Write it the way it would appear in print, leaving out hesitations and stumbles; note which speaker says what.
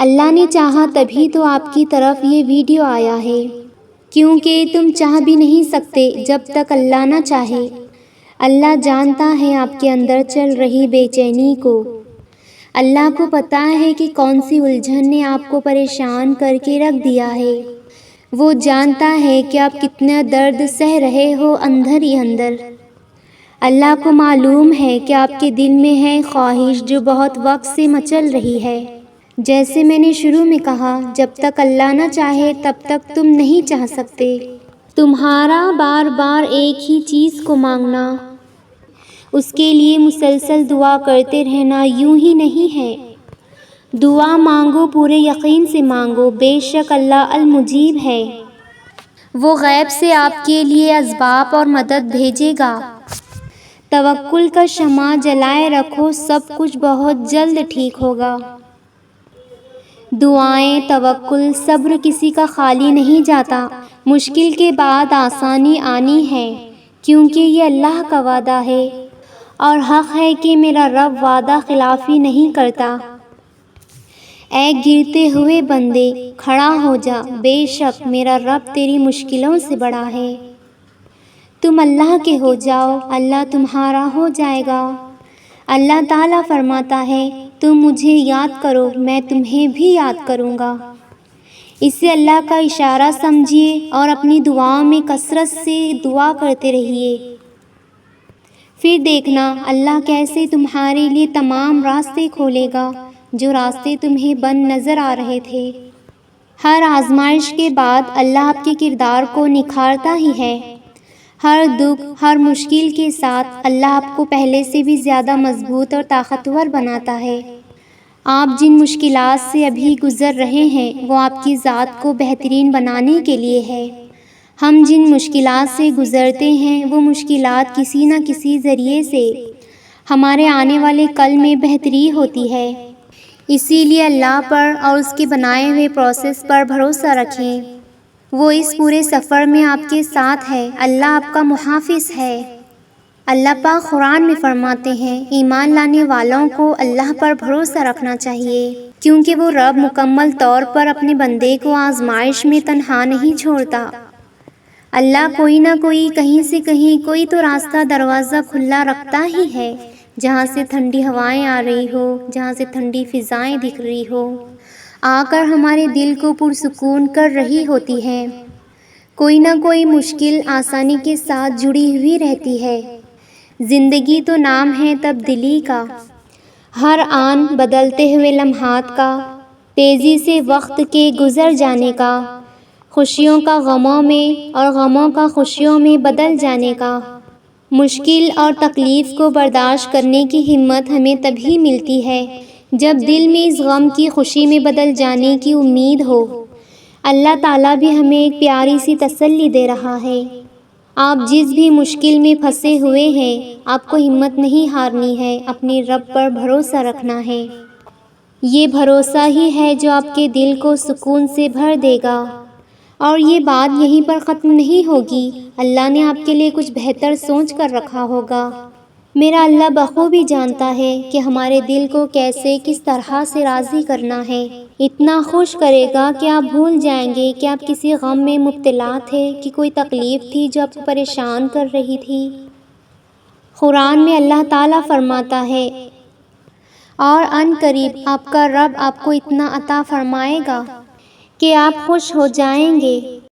Speaker 1: اللہ نے چاہا تبھی تو آپ کی طرف یہ ویڈیو آیا ہے، کیونکہ تم چاہ بھی نہیں سکتے جب تک اللہ نہ چاہے۔ اللہ جانتا ہے آپ کے اندر چل رہی بے چینی کو۔ اللہ کو پتہ ہے کہ کون سی الجھن نے آپ کو پریشان کر کے رکھ دیا ہے۔ وہ جانتا ہے کہ آپ کتنا درد سہ رہے ہو اندر ہی اندر۔ اللہ کو معلوم ہے کہ آپ کے دل میں ہے خواہش جو بہت وقت سے مچل رہی ہے۔ جیسے میں نے شروع میں کہا، جب تک اللہ نہ چاہے تب تک تم نہیں چاہ سکتے۔ تمہارا بار بار ایک ہی چیز کو مانگنا، اس کے لیے مسلسل دعا کرتے رہنا یوں ہی نہیں ہے۔ دعا مانگو، پورے یقین سے مانگو، بے شک اللہ المجیب ہے۔ وہ غیب سے آپ کے لیے اسباب اور مدد بھیجے گا۔ توکل کا شمع جلائے رکھو، سب کچھ بہت جلد ٹھیک ہوگا۔ دعائیں، توکل، صبر کسی کا خالی نہیں جاتا۔ مشکل کے بعد آسانی آنی ہے، کیونکہ یہ اللہ کا وعدہ ہے اور حق ہے کہ میرا رب وعدہ خلافی نہیں کرتا۔ اے گرتے ہوئے بندے، کھڑا ہو جا، بے شک میرا رب تیری مشکلوں سے بڑا ہے۔ تم اللہ کے ہو جاؤ، اللہ تمہارا ہو جائے گا۔ اللہ تعالیٰ فرماتا ہے، تم مجھے یاد کرو، میں تمہیں بھی یاد کروں گا۔ اسے اللہ کا اشارہ سمجھیے اور اپنی دعاؤں میں کثرت سے دعا کرتے رہیے۔ پھر دیکھنا اللہ کیسے تمہارے لیے تمام راستے کھولے گا جو راستے تمہیں بند نظر آ رہے تھے۔ ہر آزمائش کے بعد اللہ آپ کے کردار کو نکھارتا ہی ہے۔ ہر دکھ، ہر مشکل کے ساتھ اللہ آپ کو پہلے سے بھی زیادہ مضبوط اور طاقتور بناتا ہے۔ آپ جن مشکلات سے ابھی گزر رہے ہیں وہ آپ کی ذات کو بہترین بنانے کے لیے ہے۔ ہم جن مشکلات سے گزرتے ہیں وہ مشکلات کسی نہ کسی ذریعے سے ہمارے آنے والے کل میں بہتری ہوتی ہے۔ اسی لیے اللہ پر اور اس کے بنائے ہوئے پروسیس پر بھروسہ رکھیں۔ وہ اس پورے سفر میں آپ کے ساتھ ہے۔ اللہ آپ کا محافظ ہے۔ اللہ پاک قرآن میں فرماتے ہیں، ایمان لانے والوں کو اللہ پر بھروسہ رکھنا چاہیے، کیونکہ وہ رب مکمل طور پر اپنے بندے کو آزمائش میں تنہا نہیں چھوڑتا۔ اللہ کوئی نہ کوئی، کہیں سے کہیں کوئی تو راستہ، دروازہ کھلا رکھتا ہی ہے، جہاں سے ٹھنڈی ہوائیں آ رہی ہو، جہاں سے ٹھنڈی فضائیں دکھ رہی ہو، آ کر ہمارے دل کو پرسکون کر رہی ہوتی ہے۔ کوئی نہ کوئی مشکل آسانی کے ساتھ جڑی ہوئی رہتی ہے۔ زندگی تو نام ہے تبدیلی کا، ہر آن بدلتے ہوئے لمحات کا، تیزی سے وقت کے گزر جانے کا، خوشیوں کا غموں میں اور غموں کا خوشیوں میں بدل جانے کا۔ مشکل اور تکلیف کو برداشت کرنے کی ہمت ہمیں تبھی ملتی ہے جب دل میں اس غم کی خوشی میں بدل جانے کی امید ہو۔ اللہ تعالیٰ بھی ہمیں ایک پیاری سی تسلی دے رہا ہے۔ آپ جس بھی مشکل میں پھنسے ہوئے ہیں، آپ کو ہمت نہیں ہارنی ہے، اپنے رب پر بھروسہ رکھنا ہے۔ یہ بھروسہ ہی ہے جو آپ کے دل کو سکون سے بھر دے گا۔ اور یہ بات یہیں پر ختم نہیں ہوگی، اللہ نے آپ کے لیے کچھ بہتر سوچ کر رکھا ہوگا۔ میرا اللہ بخوبی جانتا ہے کہ ہمارے دل کو کیسے، کس طرح سے راضی کرنا ہے۔ اتنا خوش کرے گا کہ آپ بھول جائیں گے کہ آپ کسی غم میں مبتلا تھے، کہ کوئی تکلیف تھی جو آپ کو پریشان کر رہی تھی۔ قرآن میں اللہ تعالیٰ فرماتا ہے، اور ان قریب آپ کا رب آپ کو اتنا عطا فرمائے گا کہ آپ خوش ہو جائیں گے۔